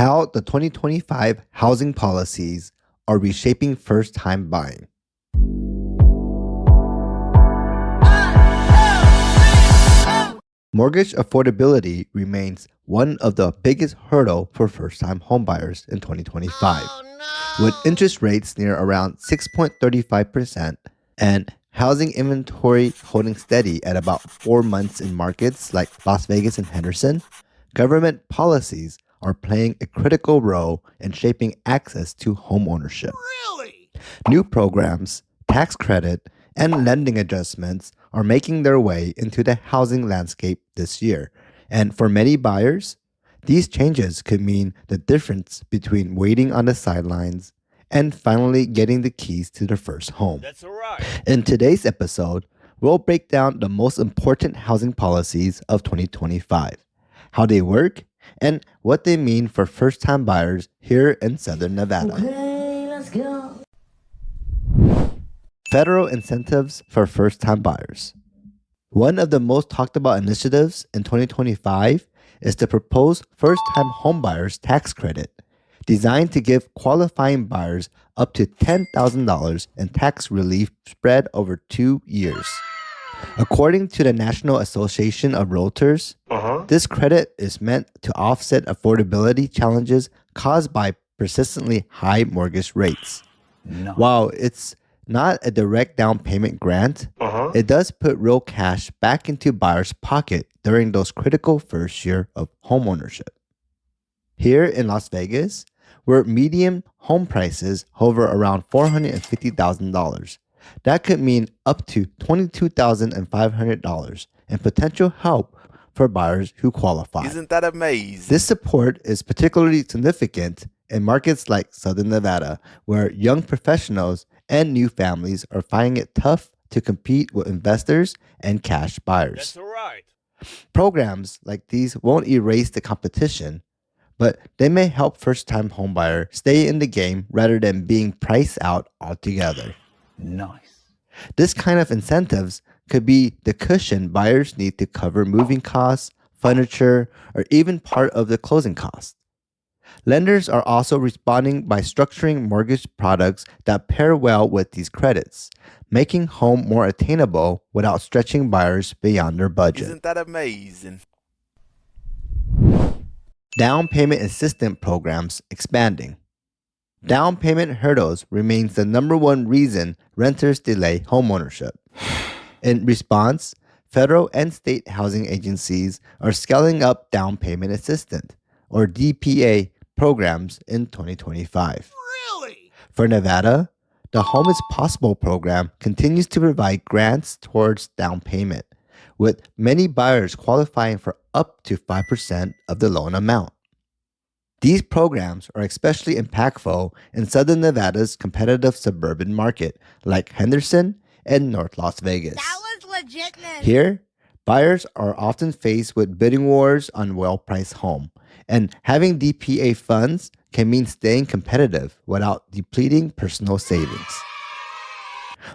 How the 2025 housing policies are reshaping first-time buying. Mortgage affordability remains one of the biggest hurdle for first-time homebuyers in 2025. With interest rates near around 6.35% and housing inventory holding steady at about 4 months in markets like Las Vegas and Henderson, government policies are playing a critical role in shaping access to homeownership. Really? New programs, tax credit, and lending adjustments are making their way into the housing landscape this year. And for many buyers, these changes could mean the difference between waiting on the sidelines and finally getting the keys to their first home. That's all right. In today's episode, we'll break down the most important housing policies of 2025, how they work, and what they mean for first-time buyers here in Southern Nevada. Okay, let's go. Federal incentives for first-time buyers. One of the most talked about initiatives in 2025 is the proposed first-time homebuyers tax credit, designed to give qualifying buyers up to $10,000 in tax relief spread over 2 years. According to the National Association of Realtors, this credit is meant to offset affordability challenges caused by persistently high mortgage rates. No. While it's not a direct down payment grant, it does put real cash back into buyers' pocket during those critical first year of homeownership. Here in Las Vegas, where median home prices hover around $450,000, that could mean up to $22,500 in potential help for buyers who qualify. Isn't that amazing? This support is particularly significant in markets like Southern Nevada, where young professionals and new families are finding it tough to compete with investors and cash buyers. That's all right. Programs like these won't erase the competition, but they may help first-time homebuyer stay in the game rather than being priced out altogether. Nice. This kind of incentives could be the cushion buyers need to cover moving costs, furniture, or even part of the closing costs. Lenders are also responding by structuring mortgage products that pair well with these credits, making home more attainable without stretching buyers beyond their budget. Isn't that amazing? Down payment assistance programs expanding. Down payment hurdles remains the number one reason renters delay homeownership. In response, federal and state housing agencies are scaling up down payment assistance, or DPA, programs in 2025. Really? For Nevada, the Home is Possible program continues to provide grants towards down payment, with many buyers qualifying for up to 5% of the loan amount. These programs are especially impactful in Southern Nevada's competitive suburban market, like Henderson and North Las Vegas. That was legitness. Here, buyers are often faced with bidding wars on well-priced home, and having DPA funds can mean staying competitive without depleting personal savings.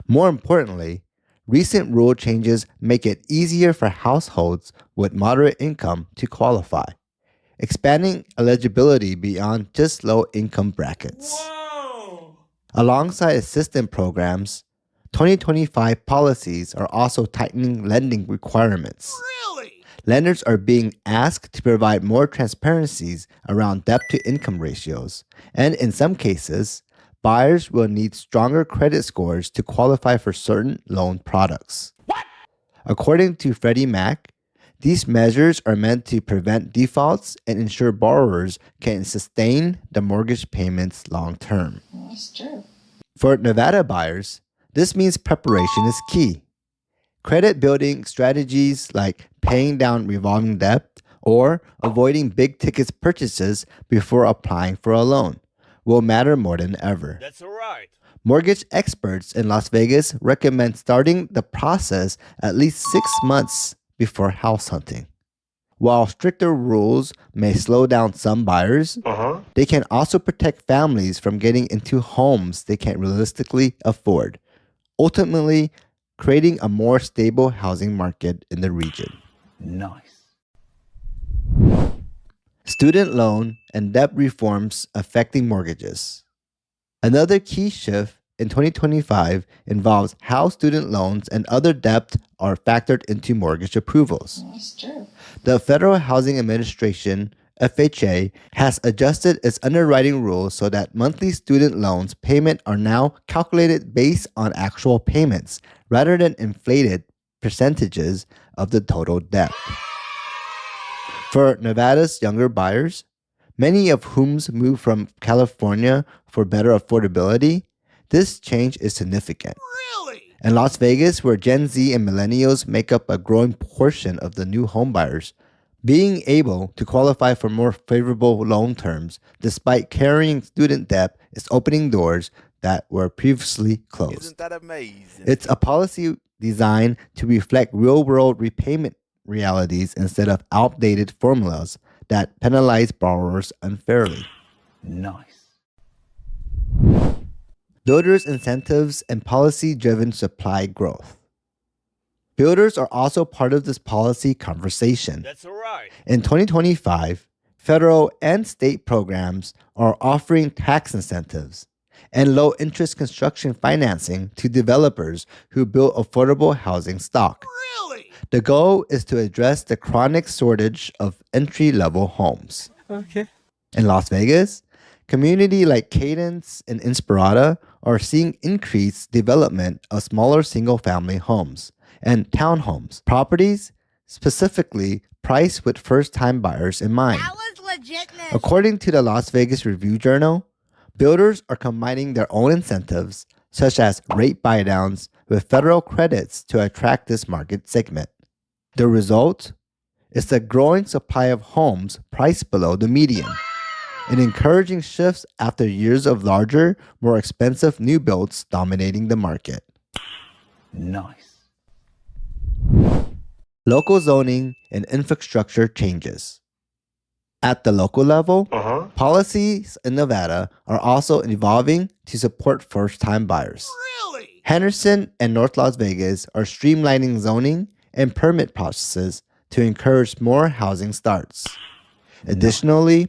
More importantly, recent rule changes make it easier for households with moderate income to qualify, expanding eligibility beyond just low-income brackets. Whoa. Alongside assistance programs, 2025 policies are also tightening lending requirements. Really? Lenders are being asked to provide more transparencies around debt-to-income ratios, and in some cases, buyers will need stronger credit scores to qualify for certain loan products. What? According to Freddie Mac, these measures are meant to prevent defaults and ensure borrowers can sustain the mortgage payments long term. That's true. For Nevada buyers, this means preparation is key. Credit building strategies like paying down revolving debt or avoiding big ticket purchases before applying for a loan will matter more than ever. That's all right. Mortgage experts in Las Vegas recommend starting the process at least 6 months before house hunting. While stricter rules may slow down some buyers, they can also protect families from getting into homes they can't realistically afford, ultimately creating a more stable housing market in the region. Nice. student loan and debt reforms affecting mortgages. Another key shift in 2025 involves how student loans and other debt are factored into mortgage approvals. That's true. The Federal Housing Administration, FHA, has adjusted its underwriting rules so that monthly student loans payment are now calculated based on actual payments rather than inflated percentages of the total debt. For Nevada's younger buyers, many of whom moved from California for better affordability, this change is significant. Really? In Las Vegas, where Gen Z and millennials make up a growing portion of the new homebuyers, being able to qualify for more favorable loan terms despite carrying student debt is opening doors that were previously closed. Isn't that amazing? It's a policy designed to reflect real-world repayment realities instead of outdated formulas that penalize borrowers unfairly. Nice. Builders' incentives and policy-driven supply growth. Builders are also part of this policy conversation. That's all right. In 2025, federal and state programs are offering tax incentives and low-interest construction financing to developers who build affordable housing stock. Really? The goal is to address the chronic shortage of entry-level homes. Okay. In Las Vegas, community like Cadence and Inspirada are seeing increased development of smaller single-family homes and townhomes, properties specifically priced with first-time buyers in mind. That was legitness. According to the Las Vegas Review Journal, builders are combining their own incentives, such as rate buydowns, with federal credits to attract this market segment. The result is the growing supply of homes priced below the median, an encouraging shift after years of larger, more expensive new builds dominating the market. Nice. Local zoning and infrastructure changes. At the local level, policies in Nevada are also evolving to support first-time buyers. Really? Henderson and North Las Vegas are streamlining zoning and permit processes to encourage more housing starts. Additionally,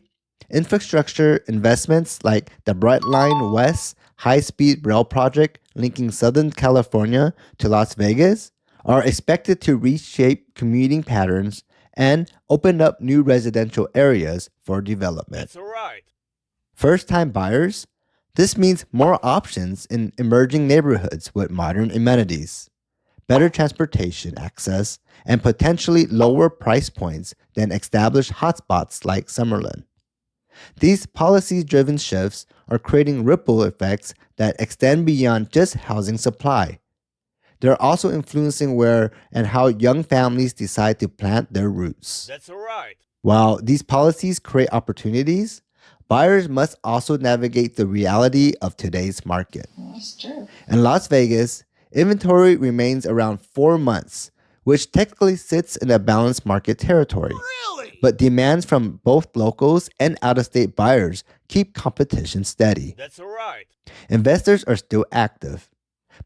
infrastructure investments like the Brightline West high-speed rail project linking Southern California to Las Vegas are expected to reshape commuting patterns and open up new residential areas for development. That's all right. First-time buyers, this means more options in emerging neighborhoods with modern amenities, better transportation access, and potentially lower price points than established hotspots like Summerlin. These policy-driven shifts are creating ripple effects that extend beyond just housing supply. They're also influencing where and how young families decide to plant their roots. That's all right. While these policies create opportunities, buyers must also navigate the reality of today's market. That's true. In Las Vegas, inventory remains around 4 months, which technically sits in a balanced market territory. Really? But demands from both locals and out-of-state buyers keep competition steady. That's all right. Investors are still active,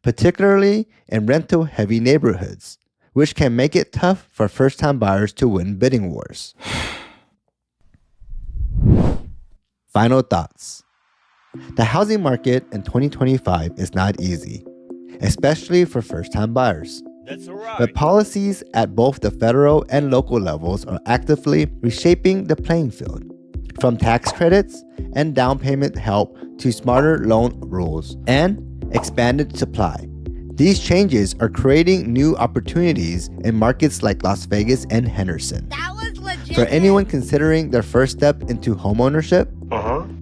particularly in rental-heavy neighborhoods, which can make it tough for first-time buyers to win bidding wars. Final thoughts. The housing market in 2025 is not easy, especially for first-time buyers. That's all right. But policies at both the federal and local levels are actively reshaping the playing field. From tax credits and down payment help to smarter loan rules and expanded supply. These changes are creating new opportunities in markets like Las Vegas and Henderson. That was legit. For anyone considering their first step into homeownership,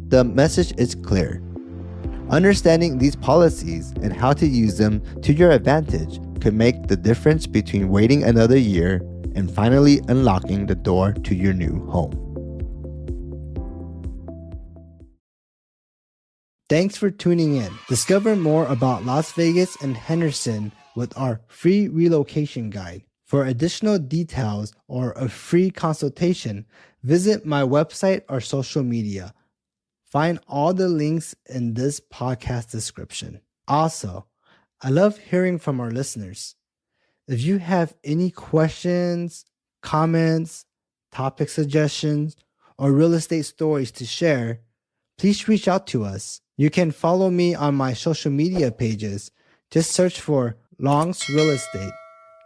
the message is clear. Understanding these policies and how to use them to your advantage could make the difference between waiting another year and finally unlocking the door to your new home. Thanks for tuning in. Discover more about Las Vegas and Henderson with our free relocation guide. For additional details or a free consultation, visit my website or social media. Find all the links in this podcast description. Also, I love hearing from our listeners. If you have any questions, comments, topic suggestions, or real estate stories to share, please reach out to us. You can follow me on my social media pages. Just search for Longs Real Estate,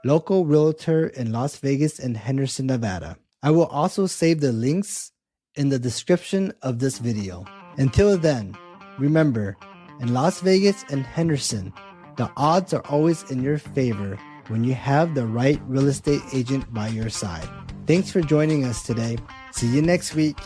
local realtor in Las Vegas and Henderson, Nevada. I will also save the links in the description of this video. Until then, remember, in Las Vegas and Henderson, the odds are always in your favor when you have the right real estate agent by your side. Thanks for joining us today. See you next week.